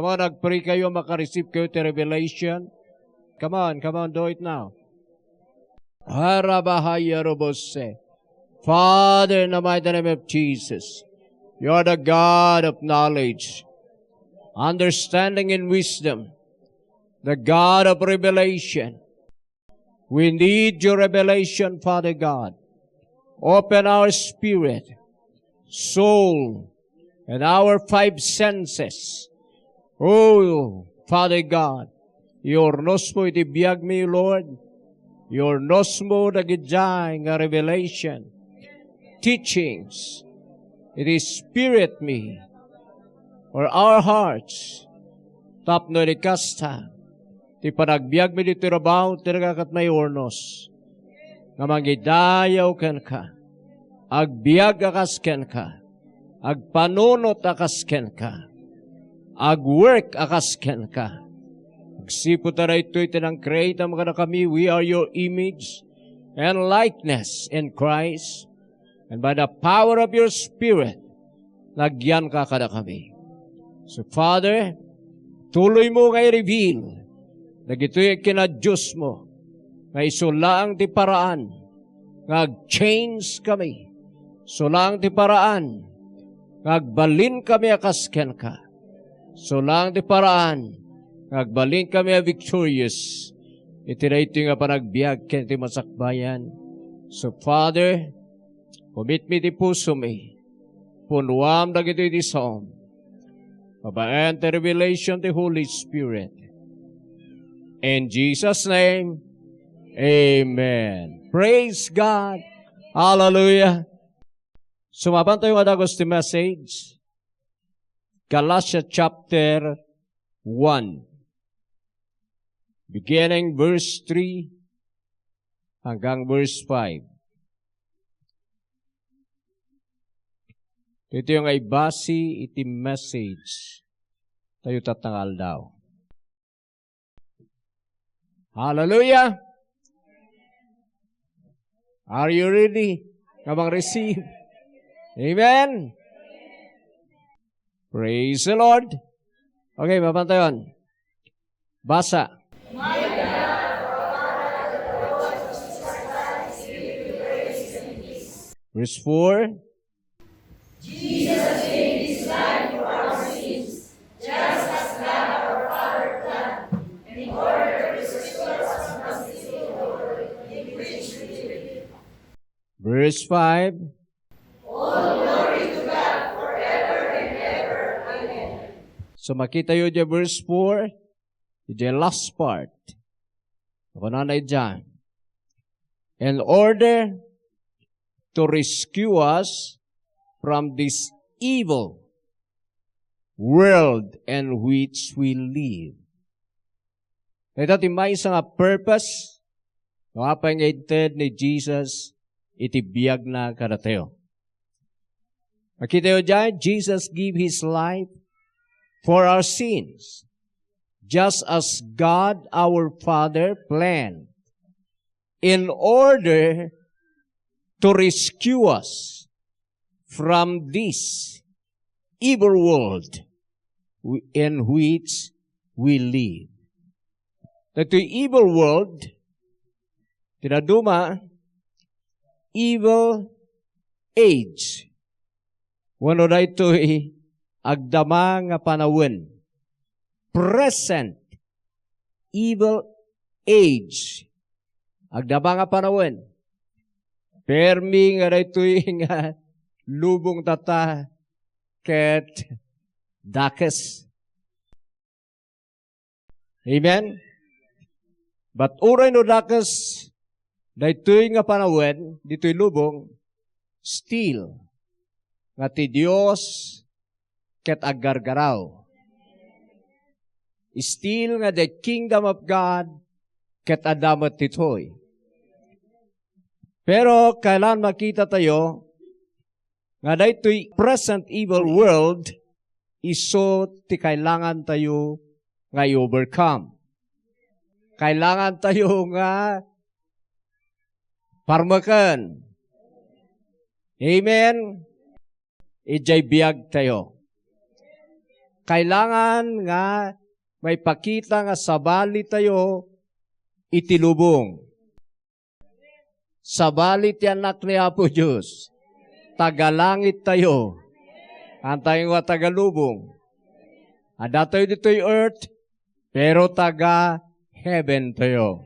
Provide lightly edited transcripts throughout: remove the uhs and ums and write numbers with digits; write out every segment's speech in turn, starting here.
Come on, nag-pray kayo, makareceive kayo to revelation. Come on, do it now. Harabahaya robose. Father, in the mighty name of Jesus, you are the God of knowledge, understanding and wisdom, the God of revelation. We need your revelation, Father God. Open our spirit, soul, and our five senses. Oh, Father God, your nosmo itibiyag mi, Lord. Your nosmo nagidjay nga revelation, teachings. It is spirit me, or our hearts, tapno ni kasta, ti panagbiag mi dito rabaw, tiragat may ornos, nga magidayaw ken ka, agbiag akas ken ka, agpanunot akas ken ka, agwork akas ken ka. Agsipo tara ito itinang create ang mga kami, we are your image and likeness in Christ, and by the power of your Spirit, nagyan ka kada kami. So Father, tuloy mo nga i-reveal, nagito'y kina-Diyos mo, nga isulaang ti paraan, nga ag-change kami, sulaang ti paraan, nga agbalin kami akasken ka, sulaang ti paraan, nga agbalin kami a victorious, itinay ito nga panagbiag ken ti masakbayan. So Father, commit me ti puso mi, punuam dagito iti psalm, pabaen ti revelation ti Holy Spirit. In Jesus' name, amen. Praise God. Hallelujah. Sumaban tayo adagos ti message. Galatians chapter 1. Beginning verse 3 hanggang verse 5. Ito yung ay basi iti message. Tayo tatangal daw. Hallelujah! Are you ready? Kabang receive? Amen? Praise the Lord! Okay, mapantayon. Basa. Verse 4. Jesus gave his life for our sins, just as God our Father planned, and in order to restore us from sin to glory, he preached to you. Verse 5. All glory to God forever and ever. Amen. So makita yun dyan verse 4, yung last part. Ako nanay dyan. In order to rescue us from this evil world in which we live. Ito may isang purpose, kapangitid ni Jesus, itibiyag na karateo. Makita yun dyan, Jesus gave His life for our sins, just as God our Father planned, in order to rescue us from this evil world in which we live. Ito evil world, tinaduma, evil age. Wano na ito'y agdama nga panawin. Present evil age. Agdama nga panawin. Permi nga na ito'y nga lubong tata ket dakes. Amen? But uray no dakes, daytoy nga panawin, dito'y lubong, still, nga ti Dios ket aggargaraw. Still nga the kingdom of God ket adamat titoy. Pero kailan makita tayo, nga daytoy present evil world, iso ti kailangan tayo nga i-overcome. Kailangan tayo nga parmakan. Amen? Ijay biyag tayo. kailangan nga may pakita nga sabali tayo itilubong. Sabali ti anak ni Apo Diyos. Tagalangit tayo. Antayo nga tagalubong. Ada tayo dito'y earth, pero taga-heaven tayo.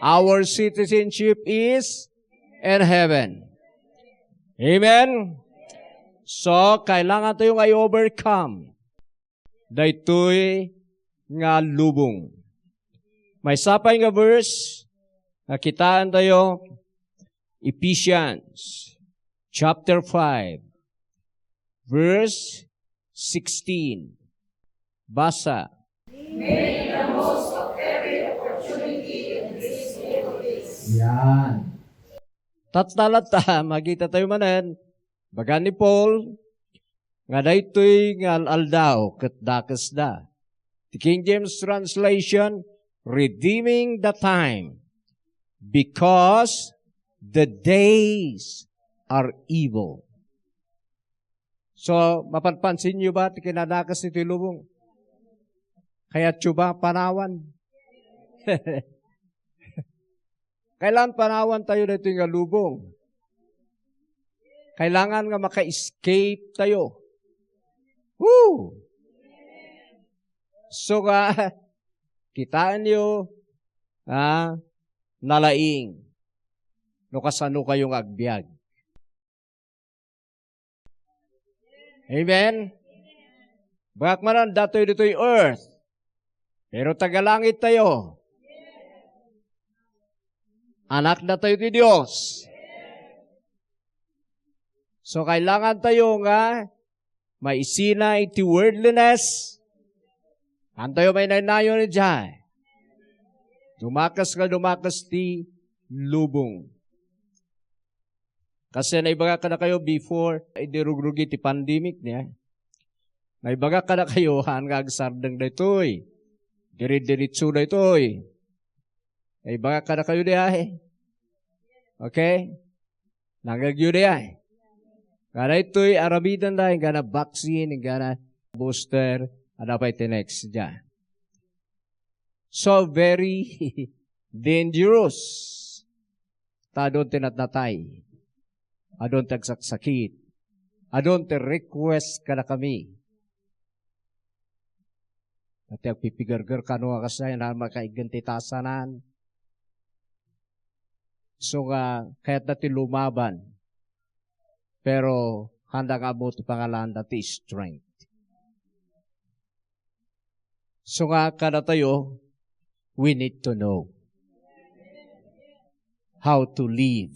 Our citizenship is in heaven. Amen? So, kailangan tayo nga i-overcome. Daytoy nga lubong. May sapay nga verse, nakitaan tayo, Ephesians chapter 5, verse 16. Basa. Make the most of every opportunity in this little days. Yan. Tatalata, magita tayo manan, baga ni Paul, nga daytoy nga aldaw, ket dakas da. The King James translation, redeeming the time, because the days are evil. So, mapanpansin nyo ba, kinadakas ito lubong? Kaya tsuba, panawan. Kailan panawan tayo dito nga lubong? Kailangan nga maka-escape tayo. Woo! So nga, kitaan nyo, nalaing. No kasano kayong agbyag. Amen? Bakit manan datoy dito'y earth, pero tagalangit tayo. Anak na tayo ni Diyos. So kailangan tayo nga maisina iti worldliness. Antayo may nanayo ni Jai. Dumakas ti lubong. Kasi naibaga ka na kayo before, idirugrugi ti pandemic niya. Naibaga ka na kayo, hanggang sardang na ito'y. Diri-diritso na ito'y. Naibaga ka na kayo diya. Okay? Nanggagyo diya. Kana ito'y aramidan na, nga na vaccine, nga na booster, ano pa ito next diya. So, very dangerous. Tadon tinatnatay. Adon tagsaksakit. Adon te request ka na kami. At yung pipigargar ka nung akasay na makaiganti tasanan. So nga, kaya't natin lumaban. Pero, handa nga mo ito pangalan natin strength. So nga, kada tayo, we need to know how to live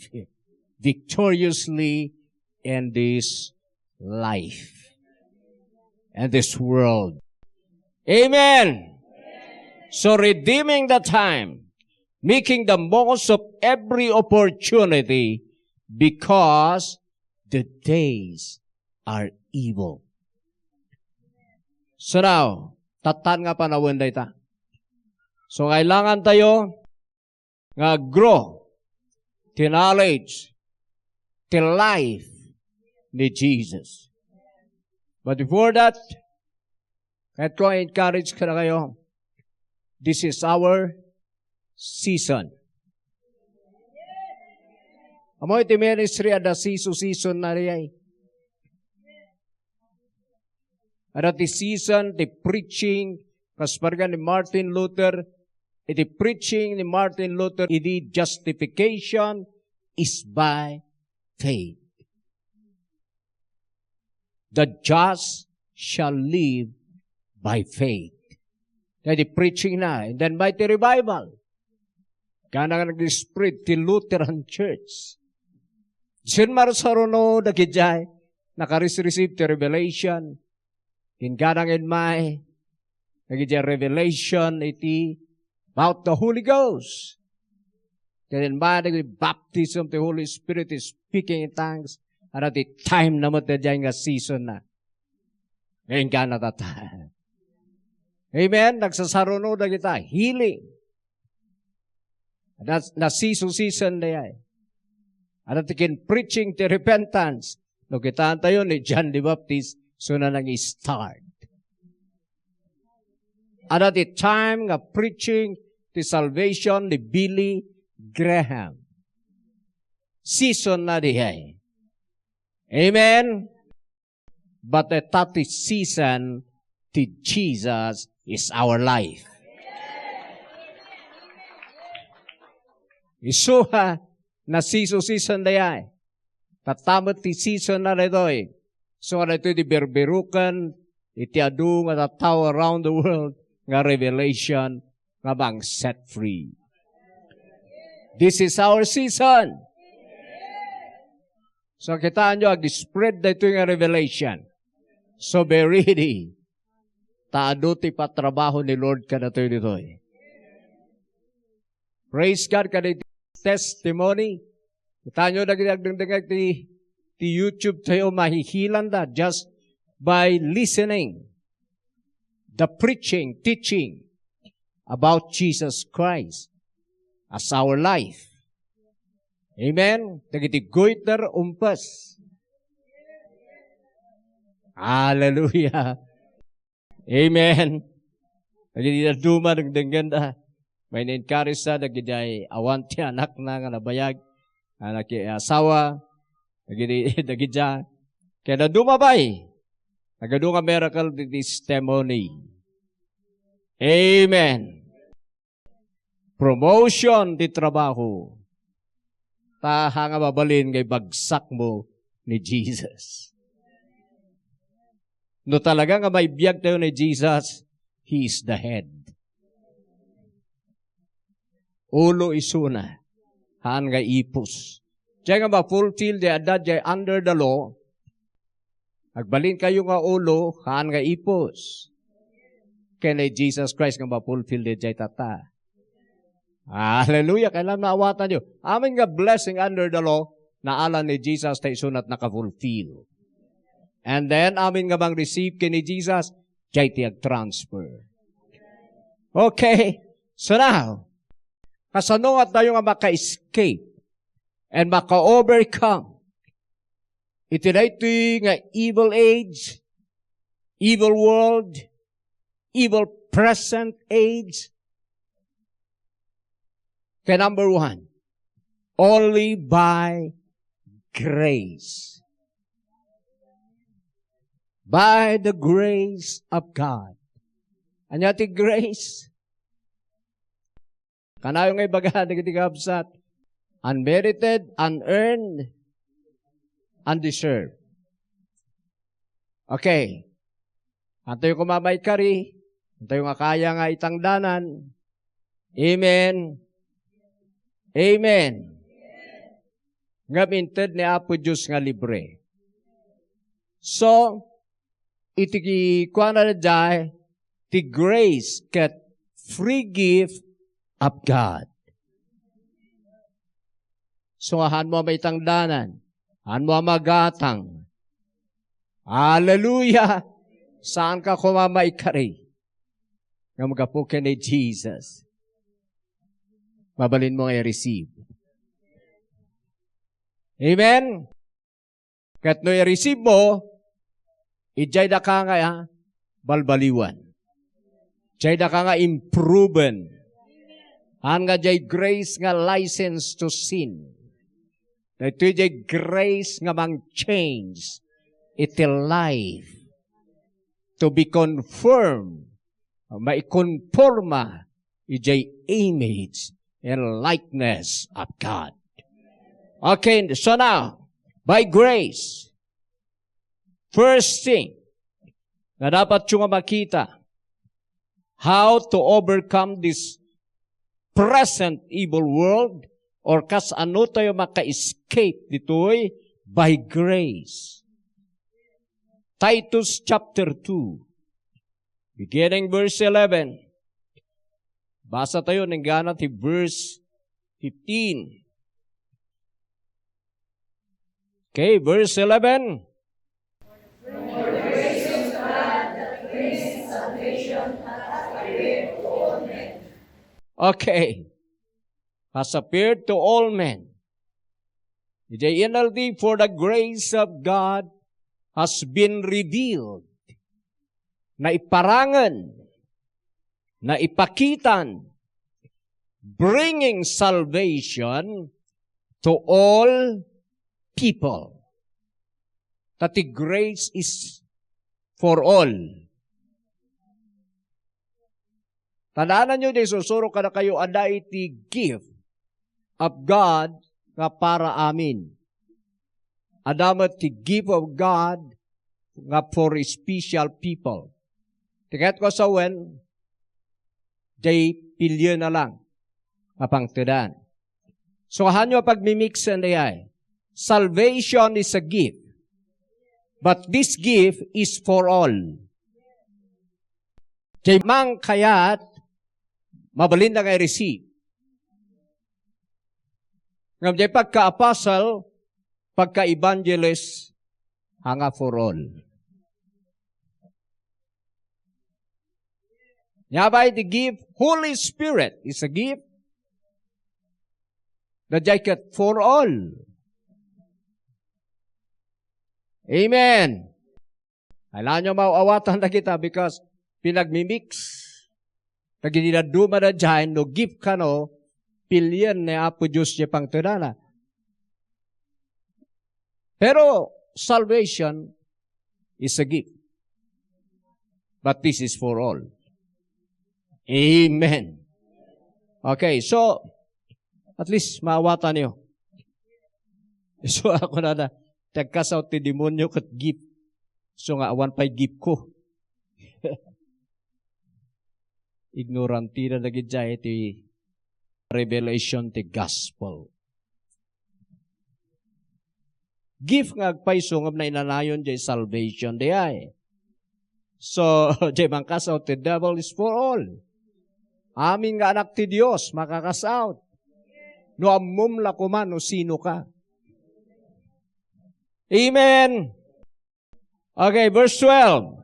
victoriously in this life and this world. Amen. So redeeming the time, making the most of every opportunity because the days are evil. So now, tatan nga panawin dayta. So kailangan tayo nga grow the knowledge the life ni Jesus. But before that, kahit ko encourage ka na kayo, this is our season. Amo iti ministry ada season na riyay. Ada ti season, ti preaching, kasparga ni Martin Luther, iti preaching ni Martin Luther, iti justification is by faith. The just shall live by faith. Kaya preaching na. And then by the revival. Kaya nga nag-spread ti Lutheran Church. Diyan marasarono dagidjay, nakareceive ti revelation. Kinganang in may, nagidjay revelation iti about the Holy Ghost. Kaya ba, baptism of the Holy Spirit is speaking in tongues. At the time na mo dyan nga season na. Ngayon ka na tata. Amen? Nagsasaruno na kita. Healing. Na season na yan. At tikin preaching to repentance. No kita tayo ni John the Baptist, so na nang start. at the time nga preaching the salvation ni Billy Graham. Season na dihay. Amen? But the 30 season to Jesus is our life. Isuha na season dihay. Tatamot ti season na rito eh. So na ito di berberukan, iti adu nga tataw around the world, nga revelation, nga bang set free. This is our season. So kitaan nyo, ag-spread na ito nga revelation. So be ready. Taado ti patrabaho ni Lord ka na ito dito eh. Praise God ka na testimony. Kitaan nyo, nagdagdag ti YouTube tayo mahihilan da just by listening. The preaching, teaching about Jesus Christ as our life. Amen? Dagiti goiter umpas. Hallelujah. Amen. Dagiti duma nagdaganda. May na-encourage sa dagiti awanti anak na nga nabayag. Anak asawa. Dagiti kaya na dumabay. Nagadunga miracle testimony. Amen. Promotion di trabaho. Taha nga mabalin ngay bagsak mo ni Jesus. No talaga nga may biyag tayo ni Jesus, He is the head. Ulo isuna. Haan nga ipos. Diyan nga ma-fulfill di adad jay under the law. Agbalin kayo nga ulo, haan nga ipos. Kaya ni Jesus Christ nga ma-fulfill di jay tata. Hallelujah. Kailan maawatan nyo. Amin nga blessing under the law na alam ni Jesus tayo sunat naka-fulfill. And then, amin nga bang receive kay ni Jesus, jay tiyag transfer. Okay. So now, kasanungat tayo nga maka-escape and maka-overcome. Ito na ito nga evil age, evil world, evil present age. Kaya number 1, only by grace. By the grace of God. Anya ti grace? Kanayo nga ibaga, nagtitigabsat. Unmerited, unearned, undeserved. Okay. Antayo kumabay kari. Antayo nga kaya nga itangdanan. Amen. Amen. Nga minted ni Apo Diyos nga libre. So, iti kuha na dyan, the grace kat free gift of God. So, han mo may tangdanan. Han mo magatang. Hallelujah! Saan ka kumamaikari? Nga magapukin ni Jesus. Mabalin mo i-receive. Amen? Kat no i-receive mo, ijay da ka nga balbaliwan. Ijay da ka nga improven. Han nga jay grace nga license to sin. Ito jay grace nga mang change iti life to be confirmed, maikonforma ijay image and likeness of God. Okay, so now, by grace, first thing na dapat yung makita, how to overcome this present evil world or kas ano tayo maka-escape dito'y by grace. Titus chapter 2, beginning verse 11. Basa tayo ng gana ti verse 15. Okay, verse 11. Okay. Has appeared to all men. The NLT, for the grace of God has been revealed. Na iparangan na ipakitan, bringing salvation to all people. That the grace is for all. Tandaan nyo di susuro ka na kayo ada iti gift of God nga para amin. Adamat ti gift of God nga for special people. Tikat ko sa wen, day pilyo na lang kapang tidan. So hanyo pagmimix and ay, salvation is a gift. But this gift is for all. Jay mang kayat, mabalin na kay receive. Ngam jay pagka-apostle, pagka-evangelist, hanga for all. Yabay the gift, Holy Spirit is a gift. The jacket for all. Amen. Kailangan nyo mauawatan na kita because pinagmimix. Naginidaduma na dyan, no gift ka no, pilyan na Apo Diyos niya pang tunana. Pero salvation is a gift. But this is for all. Amen. Okay, so, at least maawatan niyo. So ako na tagkasaw ti demonyo kat gift. So nga awan pa'y gift ko. Ignoranti na nagidya ti revelation ti gospel. Gift nga agpaiso nga na inanayon jay salvation di ay. So, jay mangkasaw ti devil is for all. Amin nga anak ti Diyos, makakasaw. No amum la kuman, no sino ka. Amen. Okay, verse 12.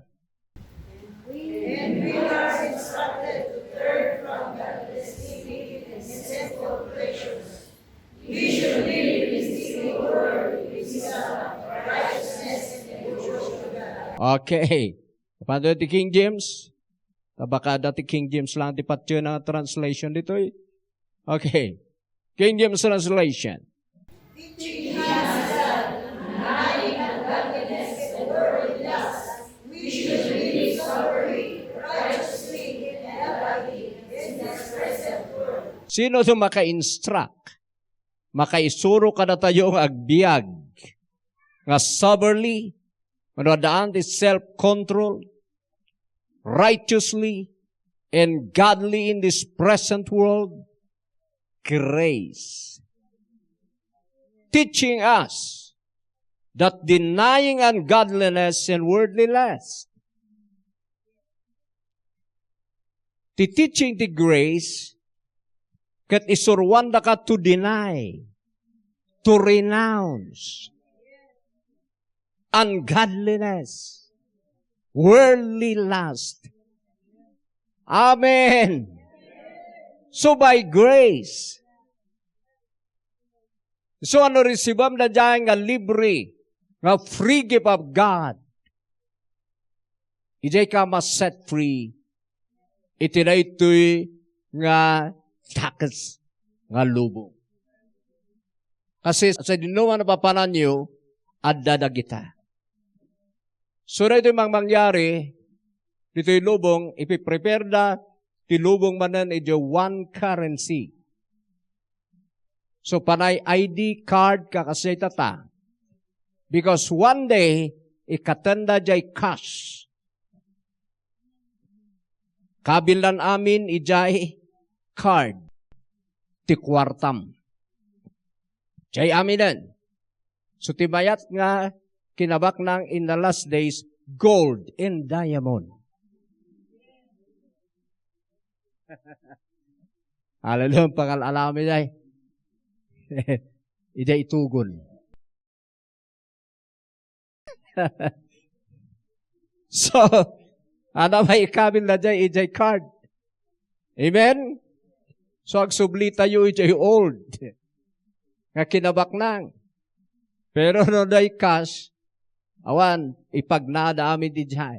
And we are instructed to turn from godless living and sinful pleasures. We should live in the word, which is righteousness and truth to God. Okay. Paano di King James? Baka dati King James lang di patyo na translation dito eh. Okay. King James translation. Teaching us that, denying ungodliness and worldly lust, we should live soberly, righteously, and uprightly in this present world. Sino ito maka-instruct? Makaisuro ka na tayong agbiag. Nga soberly, manwadaan ti self-control, righteously, and godly in this present world, grace. Teaching us that denying ungodliness and worldly lust, the teaching the grace, kat isurwan da ka to deny, to renounce, ungodliness, worldly lust. Amen. So by grace, so ano resibam na dyan nga libre, nga free gift of God, ijay ka mas-set free, iti na ito'y nga takas nga lubong. Kasi sa dinuman na papanan nyo, adada kita. So na ito'y mangyari, dito'y lubong, ipiprepare na, ti lubong manan ito one currency. So panay ID card ka kasi tata. Because one day, ikatanda jay cash. Kabilan amin ijay card. Ti kwartam. Jay aminan. So tibayat nga kinabak ng in the last days, gold and diamond. Hallelujah, pangal-alami jay. Ijay itugon. So, ano may ikabil na jay, ijay card. Amen? So, agsubli tayo ijay old. Nga kinabak nang. Pero no day cash, awan, ipagnada amin ijay.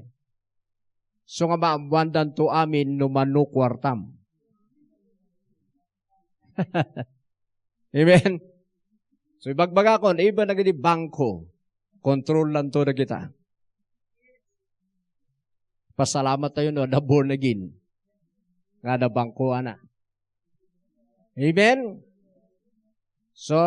So nga maamwandan to amin no manukwartam. Amen? So ibagbaga kon, iba na gini bangko. Control lang to na kita. Pasalamat tayo no, na born again. Nga na bangko, ana. Amen? So,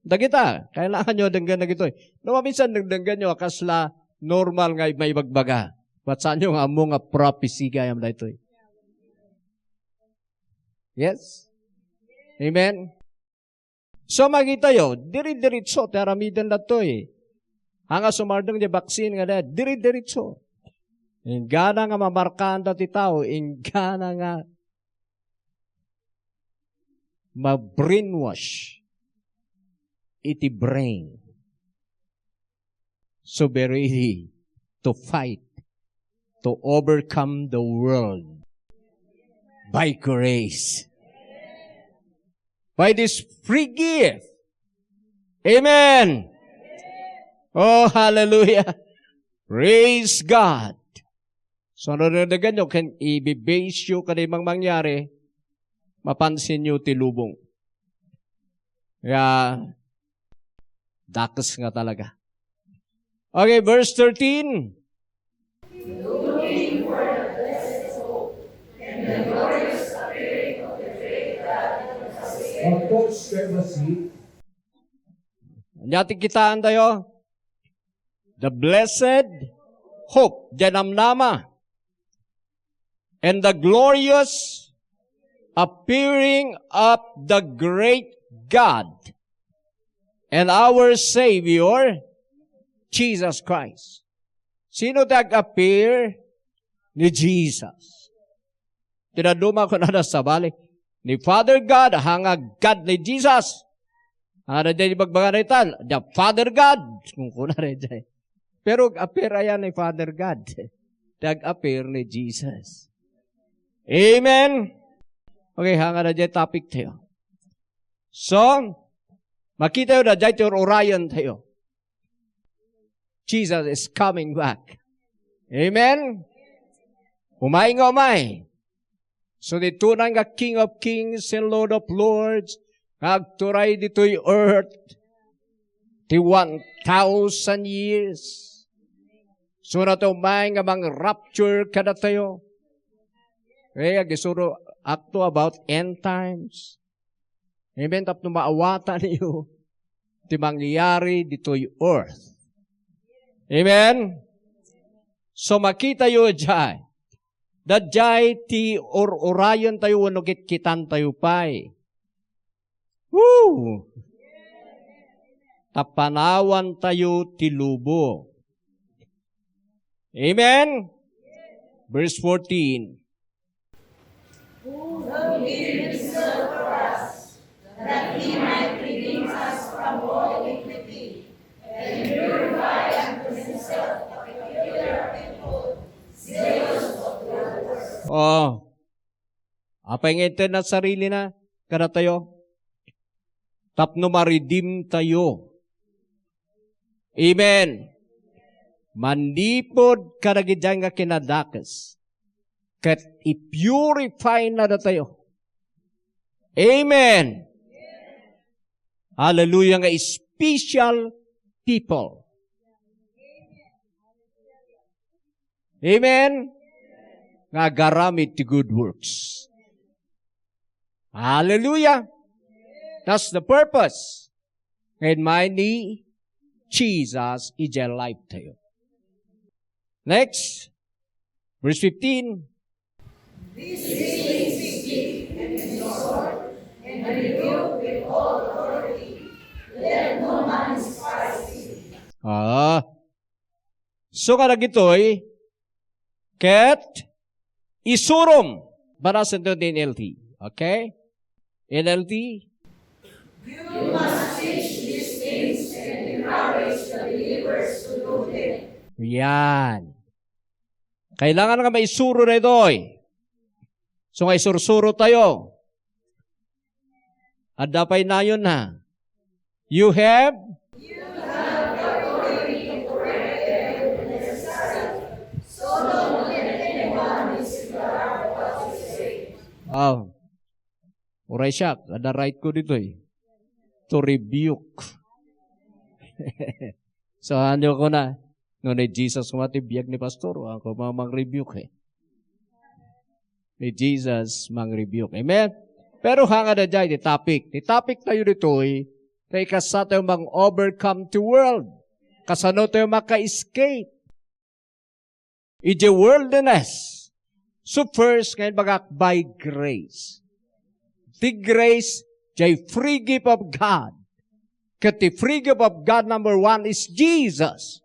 da kita, kailangan nyo denggan na gito. No, minsan nagdenggan nyo, kasla normal nga may bagbaga. But saan nyo nga mo nga prophecy gayam na ito. Yes? Amen? So, makita yo, diri-diritso, teramidan na to eh. Hanga sumardang di baksin nga na, diri-diritso. Ingana nga mamarkaan dati tao, ingana nga ma-brainwash iti brain. So be ready to fight, to overcome the world by grace. By this free gift. Amen. Oh, hallelujah. Praise God. So, nananagan nyo, kan i-base nyo kanimang mangyari, mapansin nyo tilubong. Kaya, dakas nga talaga. Okay, verse 13. Looking for the blessed hope and the glorious appearing of the great God and the Savior. Coach, grab a seat. Nyati kitaan tayo. The blessed hope, janamnama, and the glorious appearing of the great God and our Savior, Jesus Christ. Sino tag-appear? Ni Jesus. Tinaduma ko na sa balik. Ni Father God, hangag God ni Jesus. Ano dyan ibagbaganitan? The Father God. Kung kuna rin dyan. Pero appear ayan ni Father God. Tag-appear ni Jesus. Amen? Okay, hanga na dyan topic tayo. So, makita yun na dyan yung Orion tayo. Jesus is coming back. Amen? Umay nga umay. So, ditunan nga King of Kings and Lord of Lords, agturay dito'y earth, ti 1,000 years. So, na ito umay nga mang rapture kada tayo. Kaya, gisuro, akto about end times. Amen? Tapos maawatan niyo, ti mangyayari dito'y earth. Amen? So, makita yun dyan. Dadjay ti Orion tayo, wanugit kitan tayo pa'y. Woo! Tapanawan tayo ti lubo. Amen? Verse 14. Who gave himself for us, that he might redeem us from all iniquity, and purify unto himself a peculiar people, zealous of good works. Oh. Apay ngayon na sarili na, kada tayo. Tapno ma-redeem tayo. Amen. Mandipod karagidyan nga kinadakas. Kat i-purify na tayo. Amen. Hallelujah nga special people. Amen. Nga garamit ti good works. Hallelujah. That's the purpose. And my ni Jesus ija life tayo. Next, verse 15. These things speak and exhort and rebuke with all authority. Let no man despise thee. So kada gitoy, ket isurom. Banasan to din NLT. Okay? NLT. You must teach these things and encourage the believers to do them. Yan. Kailangan nga maisuro na ito eh. So nga isursuro tayo. At dapay na yun na. You have You have the authority to correct them when necessary, so don't let anyone Oh, uray siya, kada right ko dito eh. To rebuke. So, ano ko na, no ni Jesus kumatibiyag ni Pastor, ako mang-rebuke eh. Ni Jesus mang-rebuke. Amen? Pero hanga na dyan, the topic tayo dito eh, kay kasa tayo mang-overcome the world. Kasano tayo maka-escape. Ije worldliness. So first, ngayon bagak by grace. The grace, jay free gift of God. Kat the free gift of God, number one, is Jesus.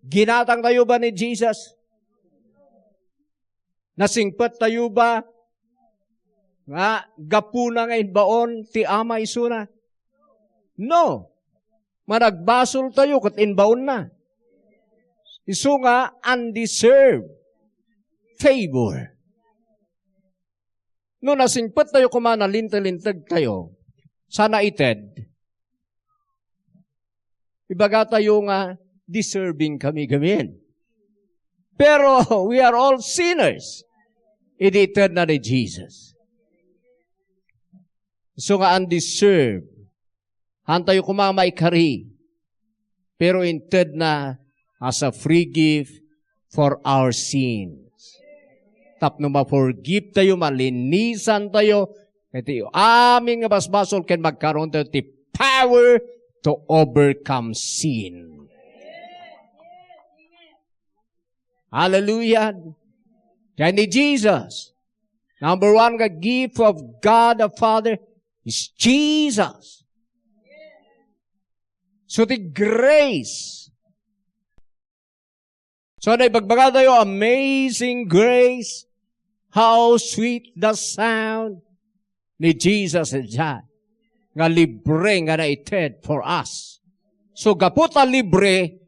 Ginatang tayo ba ni Jesus? Nasingpet tayo ba? Nga, gapuna ngayon baon, ti ama isuna? No. Managbasol tayo, kat inbaon na. Isu nga, undeserved favor. No, nasingpet tayo kumana, lintag tayo, sana ited. Ibaga tayo nga, deserving kami gamin. Pero, we are all sinners. Edited na ni Jesus. So nga, undeserved. Hantayo kumamay kari. Pero inted na, as a free gift for our sins. Tapno ma-forgive tayo, malinisan tayo, ito aming basbasol ken magkaroon tayo ti power to overcome sin. Hallelujah. Kaya ni Jesus, number one nga gift of God the Father is Jesus. So the grace. So naibagbaga tayo, amazing grace, how sweet the sound ni Jesus dyan. Nga libre nga naited for us. So gaputa libre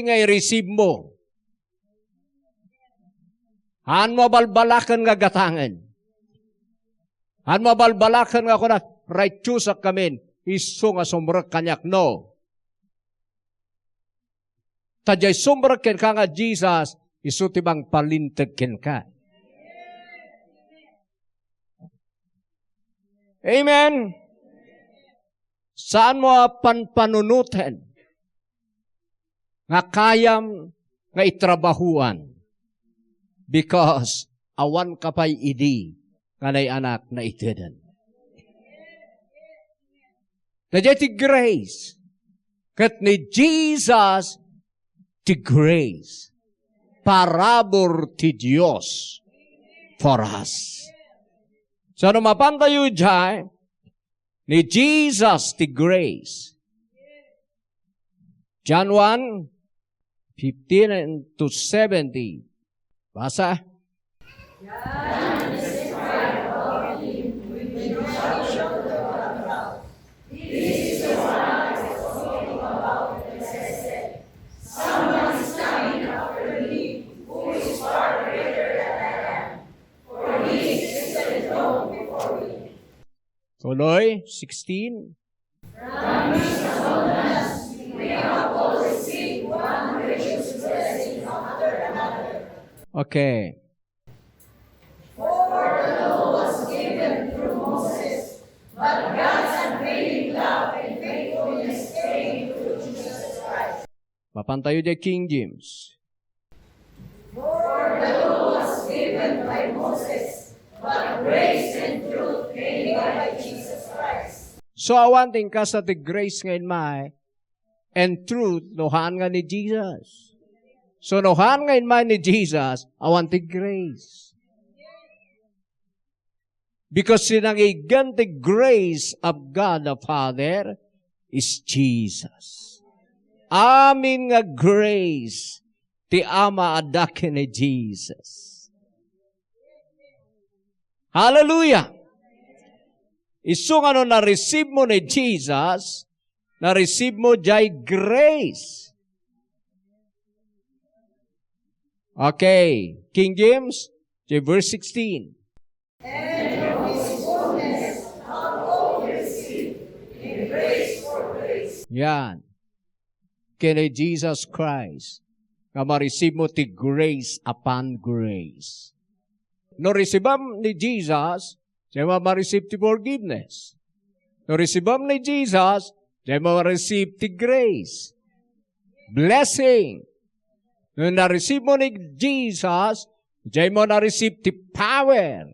nga i-receive mo. Han mabalbalakan nga gatangan. Han mabalbalakan nga kuna, right chusak kamin, iso nga sumrak kanyak, no. Tadjay sumrak ken ka nga Jesus, iso tibang palintag ken ka. Amen. Saan mo panpanunutin nga kayam nga itrabahuan? Because awan kapay idi nga nay anak na itedan. Tadjay ti grace. Kat ni Jesus ti grace. Parabor ti Diyos for us. So, no mapantayo dyan, ni Jesus ti grace. John 1, 15 to 70. Basa. Tuloy, 16. Okay. Papantayo di King James. For the law was given by Moses, but grace and truth came by Jesus Christ. So awanting ka sa the grace ngayon may, and truth, nohan nga ni Jesus. So nohan ngayon may ni Jesus, awanting grace. Because sinangigan the grace of God the Father is Jesus. Amin nga grace, ti ama adake ni Jesus. Hallelujah! Isu nga no na-receive mo ni Jesus, na-receive mo jay grace. Okay, King James, jay verse 16. And from His fullness have all received in grace for grace. Yan. Kini Jesus Christ. nga ma-receive mo ti grace upon grace. No receiveam ni Jesus, siya ma-receive ti forgiveness. No receiveam ni Jesus, siya ma-receive ti grace. Blessing. No na-receive mo ni Jesus, siya mo na-receive ti power.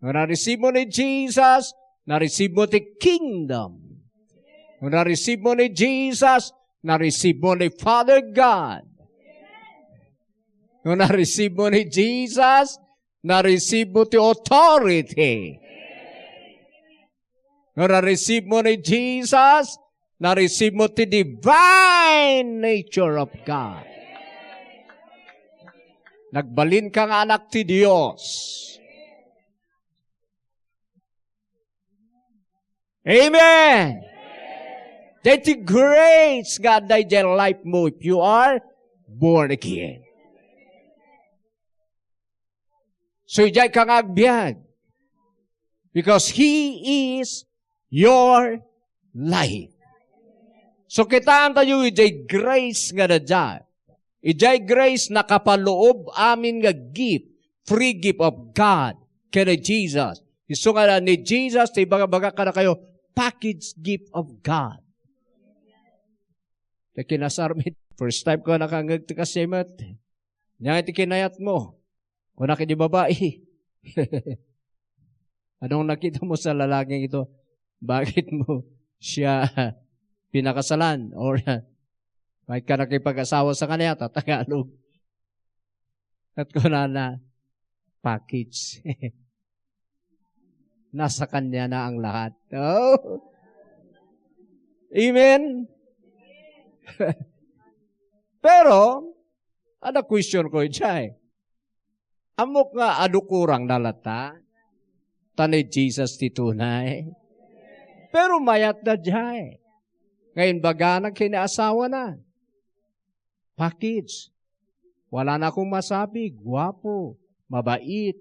No na-receive mo ni Jesus, na-receive mo ti kingdom. No na-receive mo ni Jesus, na-receive mo ni Father God. No na-receive mo ni Jesus, na-receive mo ti authority. No na-receive mo ni Jesus, na-receive mo ti divine nature of God. Nagbalin kang anak ti Diyos. Amen! That the grace God that your life mo if you are born again. So ijay kang agbyag. Because He is your life. So kitaan tayo ijay grace nga na dyan. Ijay grace na kapaloob amin nga gift, free gift of God kaya Jesus. Iso nga na ni Jesus, ibaga-baga ka na kayo, package gift of God. Kaya kinasarmit, first time ko nakangag tikasimot, niya iti kinayat mo, kung nakiti babae. Anong nakita mo sa lalaking ito? Bakit mo siya pinakasalan? Or bakit ka nakipag-asawa sa kanya? Tatagalog. At ko na package. Nasa kanya na ang lahat. Oh. Amen? Pero, ada question ko dyan. Amok nga adukurang nalata, tanay Jesus titunay. Pero mayat na dyan. Ngayon baga na kinaasawa na. Package. Wala na akong masabi. Guwapo. Mabait.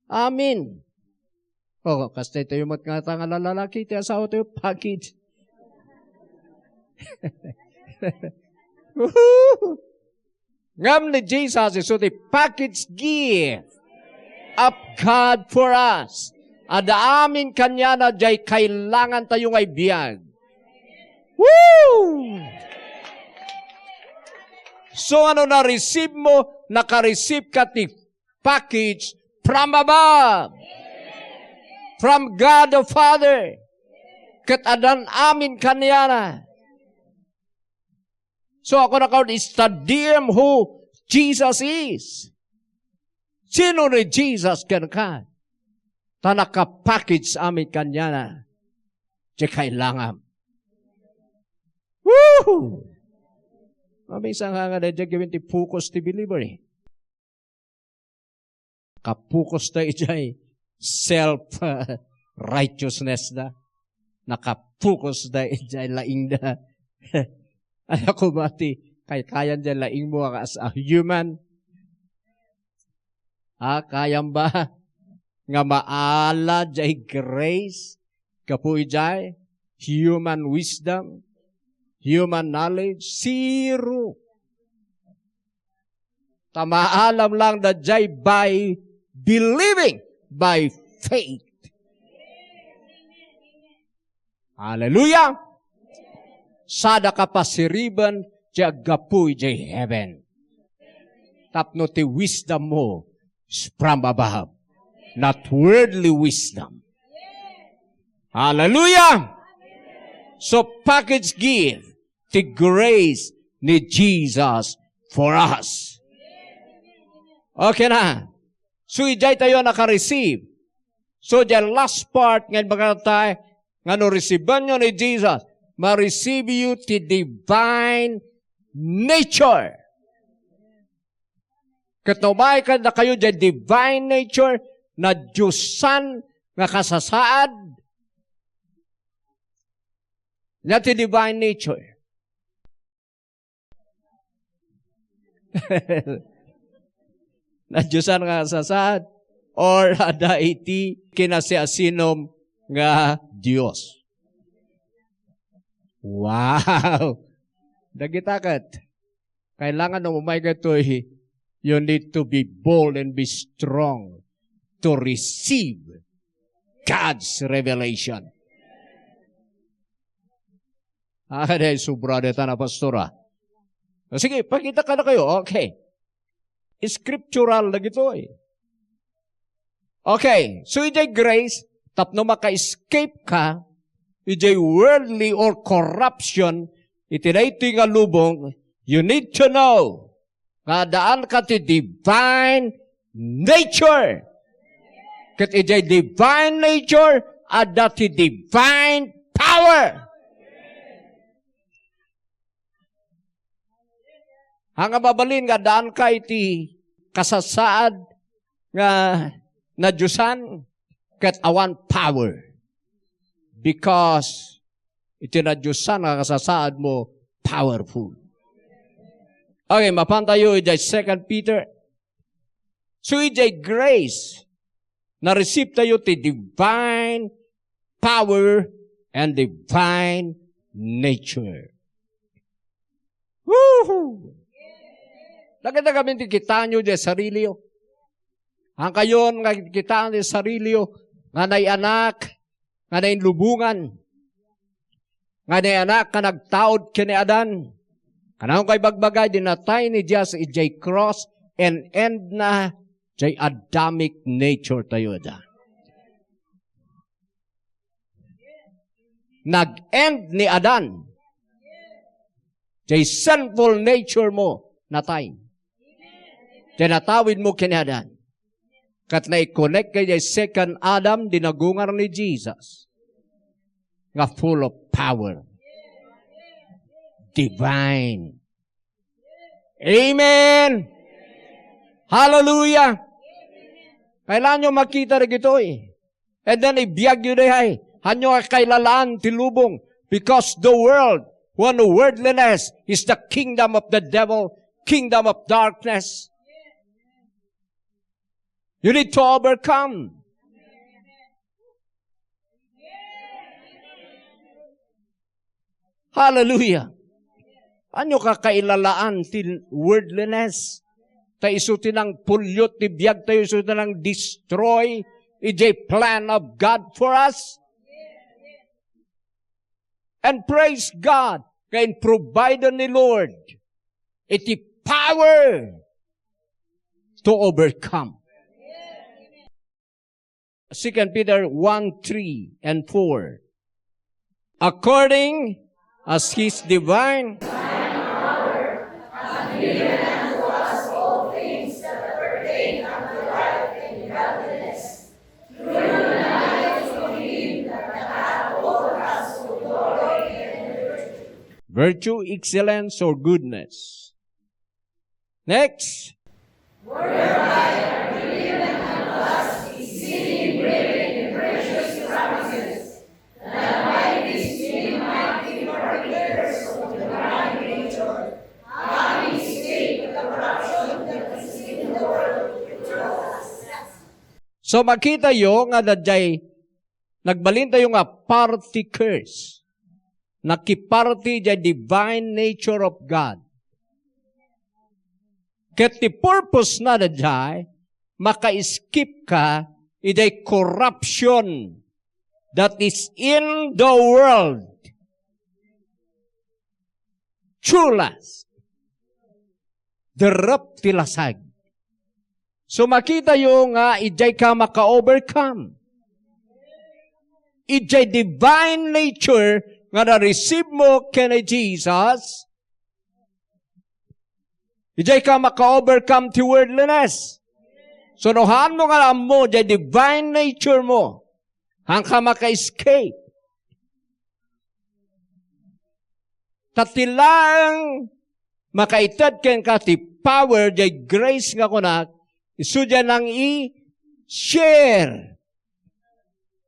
Amin. O, kasi tayo matngatang lalaki, tayo asawa tayo package. Ngam ni Jesus is the package gift of God for us. Ada amin kanya na jay kailangan tayong ay biyag. Woo! So ano na-receive mo? Naka-receive ka ti package from above. From God the Father. Kat adan amin kanya na. So ako study who Jesus is. Sino ni Jesus kan ka? Ta naka-package amin kanya na. Di kailangan. Woo! Mabisang nga na dyan gawin ti focus ti believer eh. Kapukos na ijay self-righteousness na. Nakapukos na ijay laing na. Ano ko mati, kayan dyan laing mo as a human. Kayang ba nga maala jay grace? Kapu ijay human wisdom, human knowledge, zero. Tamaalam lang na jay by believing, by faith. Hallelujah! Sada kapasiriban, jay gapuy jay heaven. Tapno ti wisdom mo is from above, not worldly wisdom. Hallelujah! So package give the grace ni Jesus for us. Okay na. So ijay tayo naka-receive. So the last part ngayon magkatay nga no receivean nyo ni Jesus, ma-receive you the divine nature. Katubay ka na kayo the divine nature na Diyosan nga kasasaad na the divine nature. Na Diyosan nga kasasaad or ada iti kinasiasinom nga Diyos. Wow! Dagitakat. Kailangan na umay gatoy, you need to be bold and be strong to receive God's revelation. Dahil sobra dito na pastora. Sige, pakita ka na kayo. Okay. Scriptural na gito eh. Okay. So, ijay grace, tapno maka-escape ka, ijay worldly or corruption, itinay nga lubong, you need to know, kadaan ka ti divine nature. Kat ijay divine nature, ada ti divine power. Hanga babalin nga daan ka iti kasasaad nga na Diyosan ket awan power. Because iti na Diyosan nga kasasaad mo powerful. Okay, mapantayo iti 2 Peter. So iti grace na receive tayo ti divine power and divine nature. Woohoo! Nakita kami kita nyo di sarili yo. Ang kayon nga kita di sarili yo, nga na'y anak, nga na'y lubungan, nga na'y anak, nga nagtaod kiniadan. Kanang kay bagbagay, dinatay ni Diyas ijay cross, and end na jay Adamic nature tayo da. Nag-end ni Adan. Jay sinful nature mo, natay. Tinatawid mo kiniadan. Kat na-connect kay second Adam, dinagungar ni Jesus. Nga full of power. Divine. Amen! Hallelujah! Kailan nyo makita rin ito eh. And then ibiyag yun ay, hanyo kailalaan tilubong. Because the world, one worldliness, is the kingdom of the devil, kingdom of darkness. You need to overcome. Hallelujah. Ano ka kailalaan til worldliness? Ta isuti ng pulyot, tibiyag tayo isuti ng destroy. Ijay plan of God for us. And praise God. Kaya provide ni Lord. Iti power to overcome. 2 Peter 1:3 and 4. According as His divine power hath given unto us all things that pertain unto life and godliness, through the knowledge of Him that hath called us to glory and virtue, excellence, or goodness. Next. whereby are given unto us exceeding great and precious promises, that by these we might be partakers of the divine nature, having escaped the corruption that is in the world through us. So makita yo nga dadjay nagbalin tayo nga partakers. Nakiparty the divine nature of God. Ket the purpose na dadjay maka-skip ka iday corruption that is in the world. Chulas. Derep tilasag. So makita yung nga ijay ka maka-overcome. Ijay divine nature nga na-receive mo kay Jesus. Ijay ka maka-overcome ti worldliness. So nohan mo nga alam mo, ijay divine nature mo. Hang ka maka-escape. Tatilang makaitad ken ka ti power, ijay grace nga kunak, isudya nang i-share.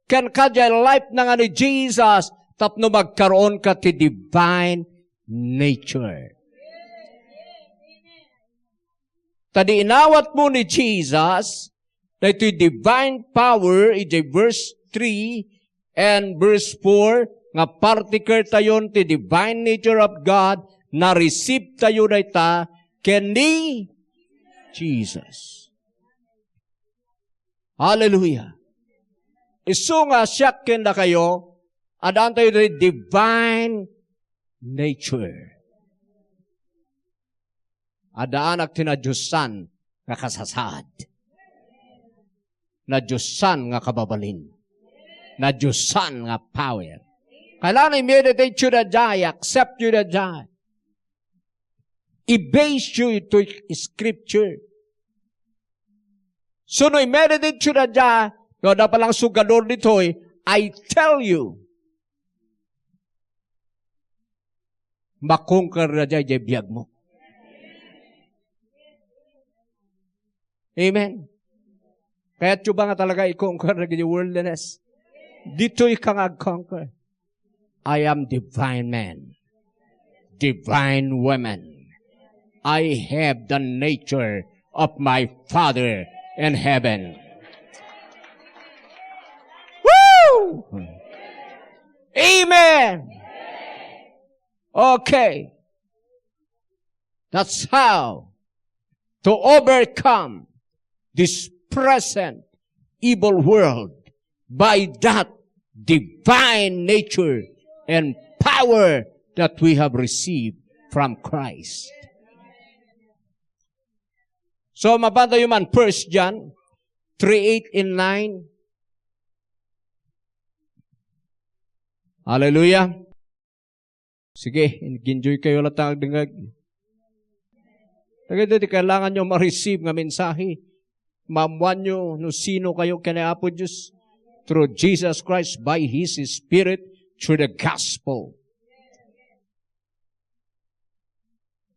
Kan ka jay life na nga ni Jesus, tapno magkaroon ka ti divine nature. Tadi inawat mo ni Jesus, na ito'y divine power, iti verse 3 and verse 4, nga particular tayon ti divine nature of God, na receive tayo na ita, ken ni Jesus. Hallelujah. Isu nga siya ken na kayo, adaan tayo the divine nature. Adaan ak tinadyosan nga kasasad. Nadyosan nga kababalin. Nadyosan nga power. Kailangan i-meditate you na dyan, accept you na dyan. I-base you ito scripture. So, no, i-meditate you na dyan, no, na palang sugador nito, I tell you, makungkar na dyan yung biyag mo. Amen. Kaya tuba nga talaga i-conquer na yung worldliness. Dito ikang-conquer. I am divine man. Divine woman. I have the nature of my Father in heaven. Woo! Amen! Okay. That's how to overcome this present evil world by that divine nature and power that we have received from Christ. So, mabanda yun man, 1 John 3:8 and 9. Hallelujah. Sige, enjoy kayo latang dingag. Tagay dito, kailangan nyo ma-receive nga mensahe. Mamuan nyo no sino kayo kinayapo Diyos through Jesus Christ by His Spirit through the gospel.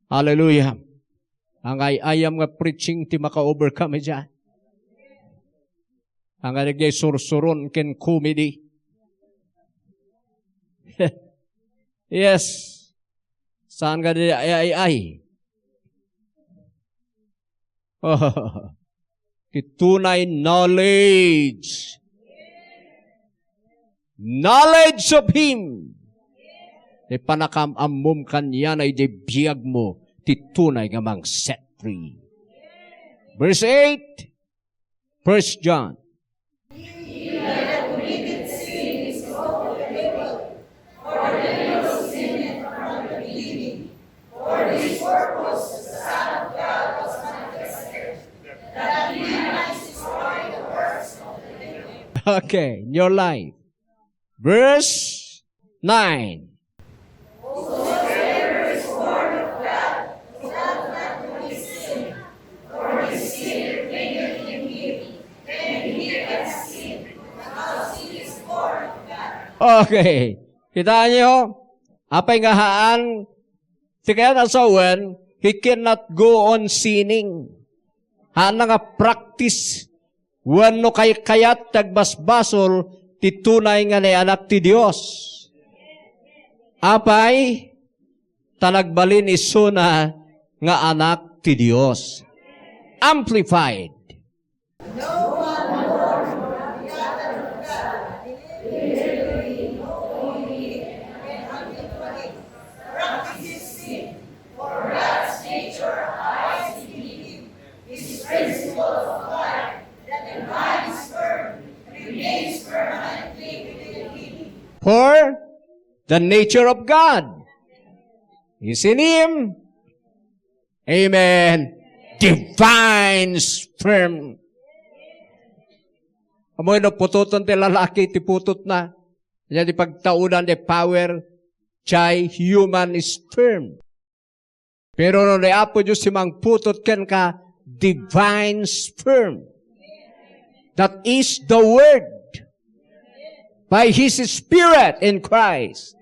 Hallelujah. Ang ayam nga preaching ti maka-overcome dyan. Ang nagyay sursuron ken comedy. Yes. Saan ka di ay? Oh. Tunay knowledge. Knowledge of Him. Di panakam-amum kanya na di biyag mo, ti tunay nga mang set free. Verse 8, 1 John. Okay, in your life. Verse 9. Whosoever is born of God does not know his sin, for his sin remaineth in him, and he can sin, because he is born of God. Okay. Kita niyo? Apay nga haan, si kaya nasawan, he cannot go on sinning. Haan nga practice. Wano kay kayat tagbasbasol, titunay nga ni anak ti Diyos. Apay, talagbalin iso na nga anak ti Diyos. Amplified. No one born of the other of God, literally, only, and amplified, practices sin, for God's nature abides in him, his principle of life, that divine sperm remains permanently within him. For the nature of God is in Him. Amen. Divine sperm. Amoy no pututon ti lalaki, ti putut na. Yan di pagtaunan di power, chay human sperm. Pero no apo Diyos si mang putut ken ka, divine sperm. That is the Word. By His Spirit in Christ.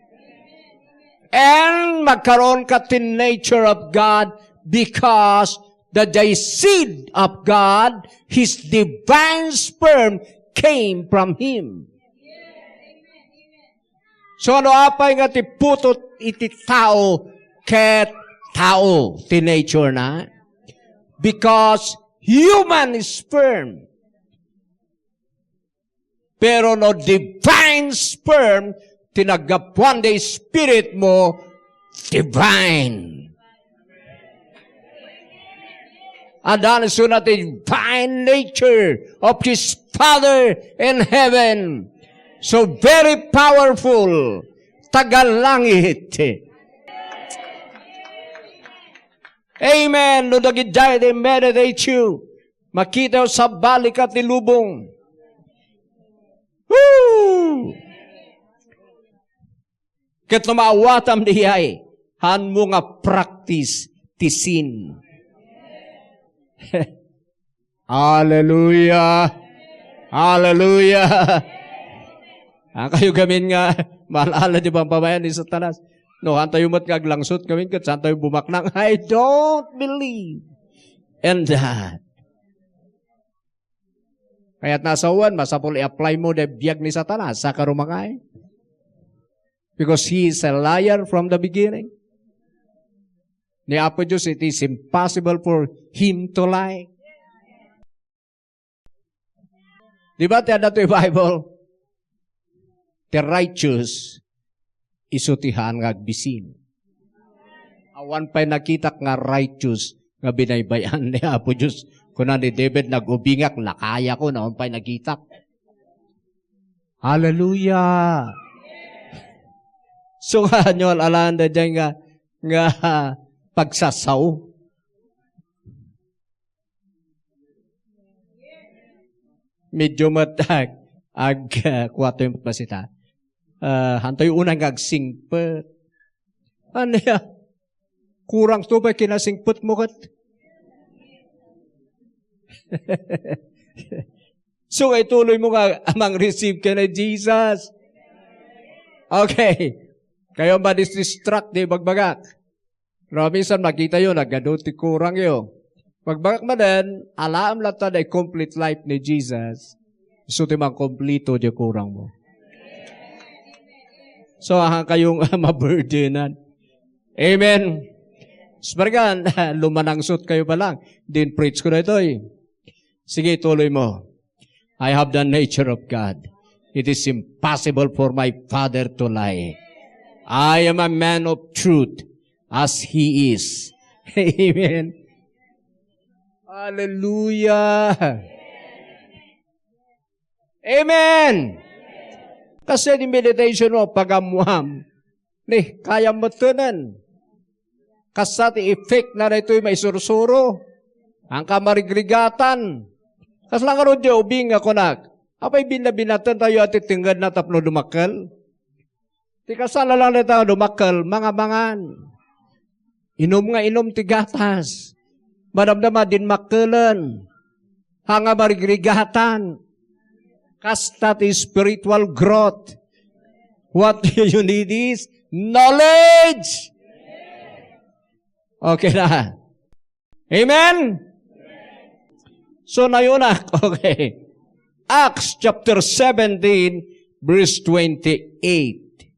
And magkaroon ka tin nature of God because the seed of God, His divine sperm, came from Him. So ano apay nga ti putot iti tao ket tao ti nature na? Because human sperm. Pero no divine sperm, tinagapuan the spirit mo, divine. And that is not the divine nature of His Father in heaven. So very powerful. Tagalangit. Amen. No dagiday they meditate you. Makita sa balik at nilubong. Woo! Ket no maawatam diyay, han mo nga practice tisin. Hallelujah! Hallelujah! Kayo gamin nga, maalala di ba ang pamayan ni Satanas? No, hantayo mo't ngaglangsot gamin kat santayo bumaknang, I don't believe in that. Kaya't nasawan, masapol i-apply mo na biyag ni Satanas sa karumangay. Because he is a liar from the beginning. Ni Apo Diyos, it is impossible for him to lie. Di ba tiyan na ito yung Bible? The righteous isutihan nga agbisin. Awan pa'y nakitak nga righteous nga binaybayan ni Apo Diyos. Kung ni David nag-ubingak, nakaya ko, naon pa'y nakitak. Hallelujah! So nga nyo alanda dyan nga pagsasaw. Medyo matag kuwato yung pasita. Hanto yung unang agsingpet. Ano ya? Kurang to ba kinasingpet mo kat? So ituloy mo nga amang receive ka na Jesus. Okay. Kayo ba distract di bagbagak? Robinson, makita yun, nagaduti kurang yun. Bagbagak man din, alam lata na complete life ni Jesus. So, timang kompleto di kurang mo. So, kayong maburdenan. Amen. Spargan, lumanangsot kayo pa lang. Din preach ko na ito eh. Sige, tuloy mo. I have the nature of God. It is impossible for my Father to lie. I am a man of truth as He is. Amen. Hallelujah. Amen. Kasi di meditation mo, pagamuham, kaya matunan. Kasati effect na ito may sursuro. Ang kamarigrigatan. Kas lang aro di ubing ako nak. Apay binabinatan tayo at itinggad na tapno dumakal. Di kasala lang na tayo dumakal, mga mangan. Inom nga inom tigatas. Madamdama din makalan. Hanga marigrigatan. Kasta ti spiritual growth. What you need is knowledge. Okay na. Amen? So na yun na. Okay. Acts chapter 17, verse 28.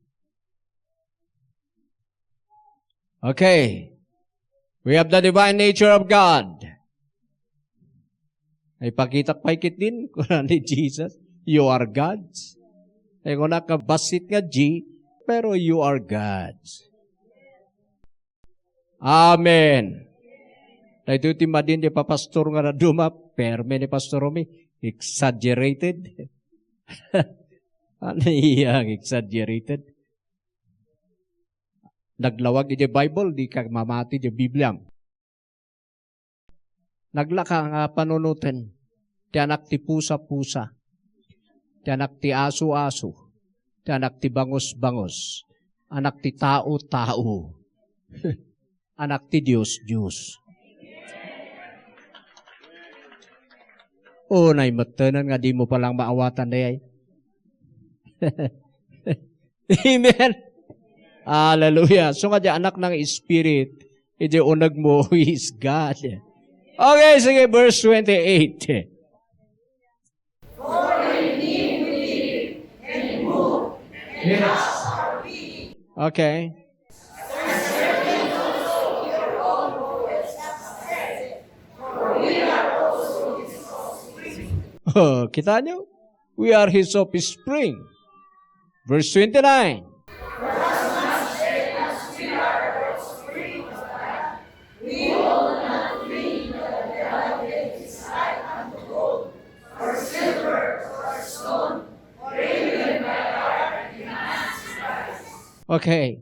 Okay. We have the divine nature of God. Ay pakita paikit din kung ni Jesus. You are God's. Ay kung nakabasit nga G, pero you are God's. Amen. Na ito timadin di pa pastor nga na duma, perme ni Pastor Romy, exaggerated. Ano iyang exaggerated? Naglawag iti Bible, di ka mamati di Biblia. Naglaka nga panunutin, ti anak ti pusa-pusa, ti anak ti aso-aso, ti anak ti bangos-bangos, anak ti tao-tao, anak ti Diyos-Diyos. O, naimatanan nga di mo palang maawatan na yay. Amen. Hallelujah. So nga di anak ng Spirit, iti unag mo is God. Okay, sige, verse 28. For in Him we live and move and have our being. Okay. Concerning also your own words have said, for we are also His offspring. Oh, kita nyo? We are His offspring. Verse 29. Okay.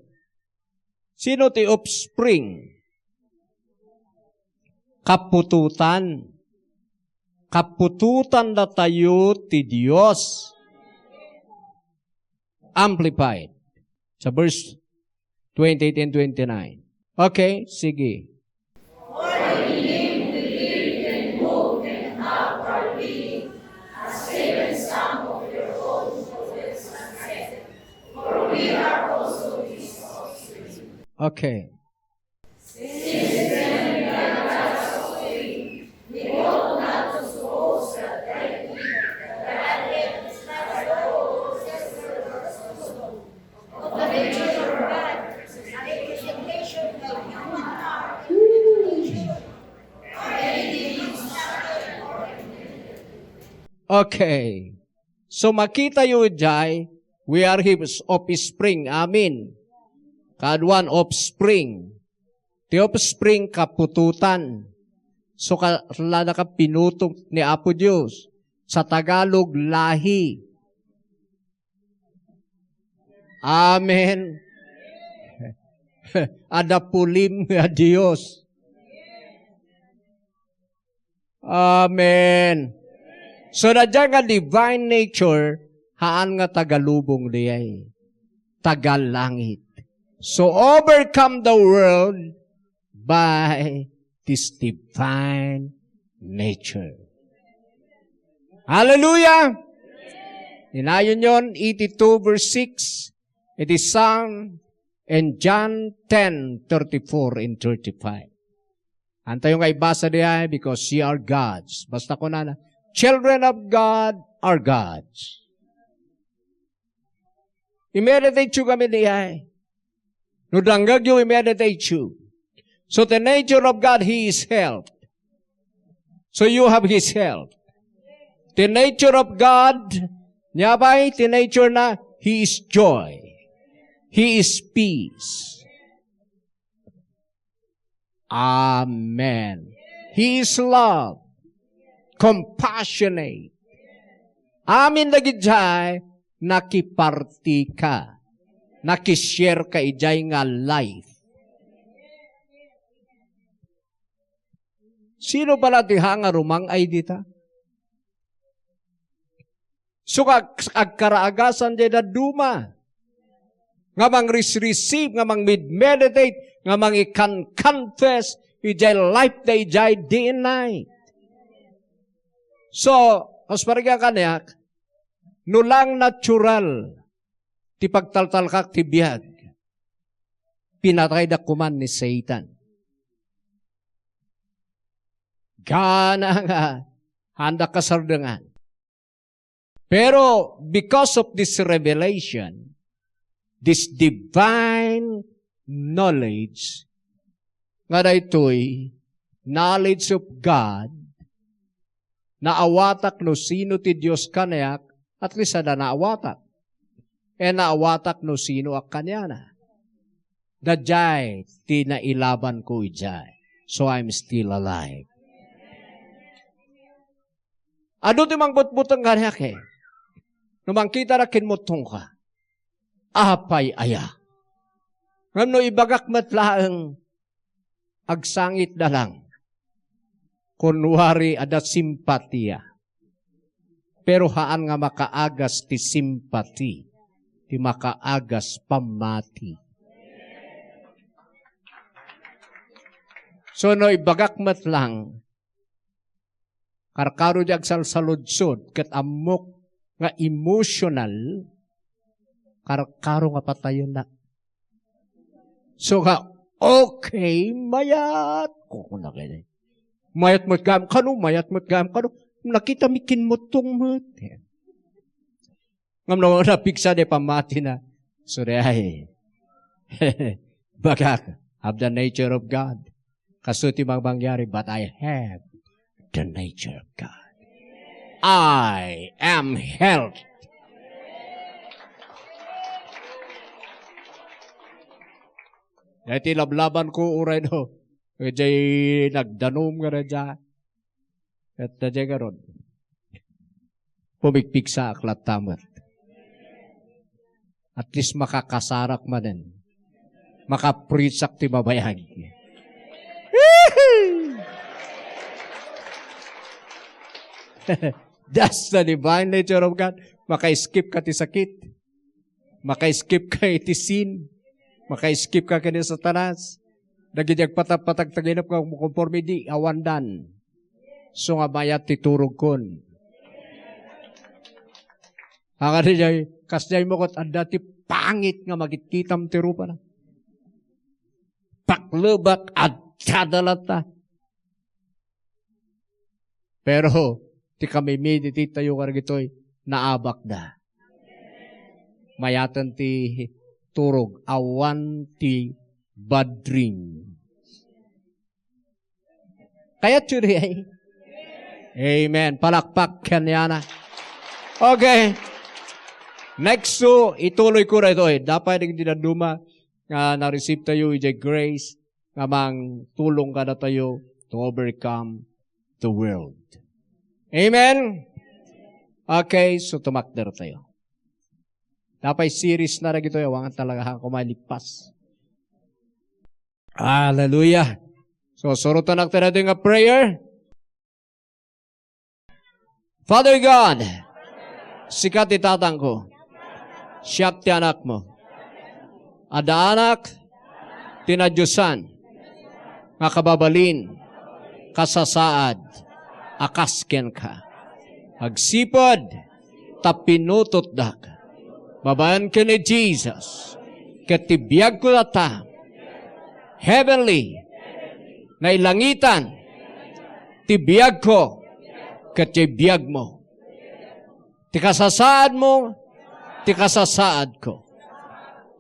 Sino ti offspring? Kapututan. Kapututan na tayo ti Diyos. Amplified. Sa verse 28 and 29. Okay, sige. For in Him we live and move and have our being, as even some of your own prophets have said. For we are also His offspring. Okay. Since then we are God's offspring, we ought not to suppose that rightly the Adam is not the old ancestor of the nature of God, a representation of human heart and reputation, or anything instructed or intended. Okay. So makita yu jay, we are His offspring. Amen. Kaadwan offspring. Ti offspring kapututan. So kalala ka pinutok ni Apo Diyos. Sa Tagalog, lahi. Amen. Adapulim nga Diyos. Amen. So nadya nga divine nature, haan nga tagalubong diyay. Tagalangit. So overcome the world by this divine nature. Hallelujah! Inayon yon, 82 verse 6. It is sung in John 10:34 and 35. Antayo nga ibasa diya because ye are gods. Basta ko na, children of God are gods. I-meditate you kami diya. Nudanggag you, i-meditate you. So the nature of God, He is health. So you have His health. The nature of God, niya ba'y the nature na He is joy. He is peace. Amen. He is love. Compassionate. Amin lagi jay, nakiparti ka. Nakishare ka ijay nga life. Sino pala tihanga rumang ay dita? So agkaraagasan jay da duma. Nga mang receive, nga mang meditate, nga mang confess, ijay life da ijay day and night. So, as parang kaniyak, nulang natural, ti pagtaltalkak ti biyag, pinatay da kuman ni Satan. Gana nga, handa kasardangan. Pero, because of this revelation, this divine knowledge, nga da ito'y knowledge of God, naawatak no sino ti Diyos kanayak, at least na naawatak. E naawatak no sino ak kanyana. Dadjay, ti nailaban ko ijay. So I'm still alive. Ado ti mang butbutang kanayak eh. Numang kita na kinmutong ka. Apay aya. Ngam no ibagak matlaang agsangit na lang. Kunwari ada simpatiya. Pero haan nga makaagas ti simpati, ti makaagas pamati. So no ibagak mat lang, karkaro di agsalsaludsod, kat amok nga emotional, karkaro nga patayon na. So nga, okay, mayat. Kung na kaya mayat mo't gam, kano, mayat mo't gam, kano, nakita mikin mo tong mo't. Ngam na napiksa de pamati na, sorry ay, bagak, have the nature of God. Kasuti magbangyari, but I have the nature of God. I am health. Dati lablaban ko uray no. Jay nagdanom nga na dyan. At na dyan karon. Pumikpik sa aklat tamat. At least makakasarak man din. Makapreach ti babayag. That's the divine nature of God. Maka-skip ka ti sakit. Maka-skip ka iti sin. Maka-skip ka kani Satanas. Nagidyag patag-taginap ka conforme di awandan. So nga mayat titurog kon. Ang aday, kasday mo kot anda ti pangit nga magitkitam ti rupa na. Paklubak at kadalata. Pero, ti kami meditate tayo karagitoy, naabak da. Mayatan ti turog, awan ti bad dream. Kaya turi ay. Amen. Palakpak kanyana. Okay. Next to, ituloy ko na ito eh. Dapat hindi na duma nga na-receive tayo yung grace nga mang tulong ka na tayo to overcome the world. Amen? Okay, so tumakder tayo. Dapat series na rin ito, wangan talaga kumaligpas. Hallelujah. So, surutan natin nga prayer. Father God, sikat itatang ko. Siyap ti anak mo. Ada anak, tinadyusan, nga kababalin, kasasaad, akasken ka. Agsipod, tapinutot dak. Babayan ka ni Jesus, katibiyag ko ta, heavenly, na ilangitan, tibiyag ko, katibiyag mo. Tikasasaad mo, tikasasaad ko.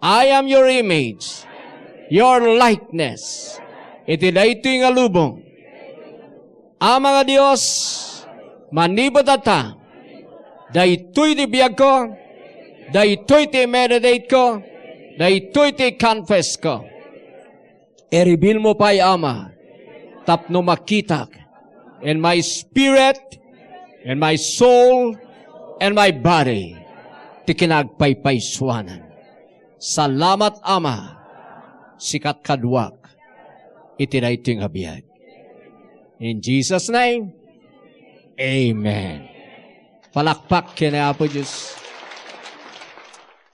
I am your image, your likeness. Iti na ito'y nga lubong. Ang mga Diyos, manibot ata, da ito'y tibiyag ko, da ito'y ti meditate ko, da ito'y ti confess ko. Eribil mo pa'y Ama, tapno makitak, in my spirit, in my soul, and my body, ti kinagpaypayswanan. Salamat Ama, sikat kadwak, itinayting habiyag. In Jesus' name, Amen. Palakpak kina Apo Diyos.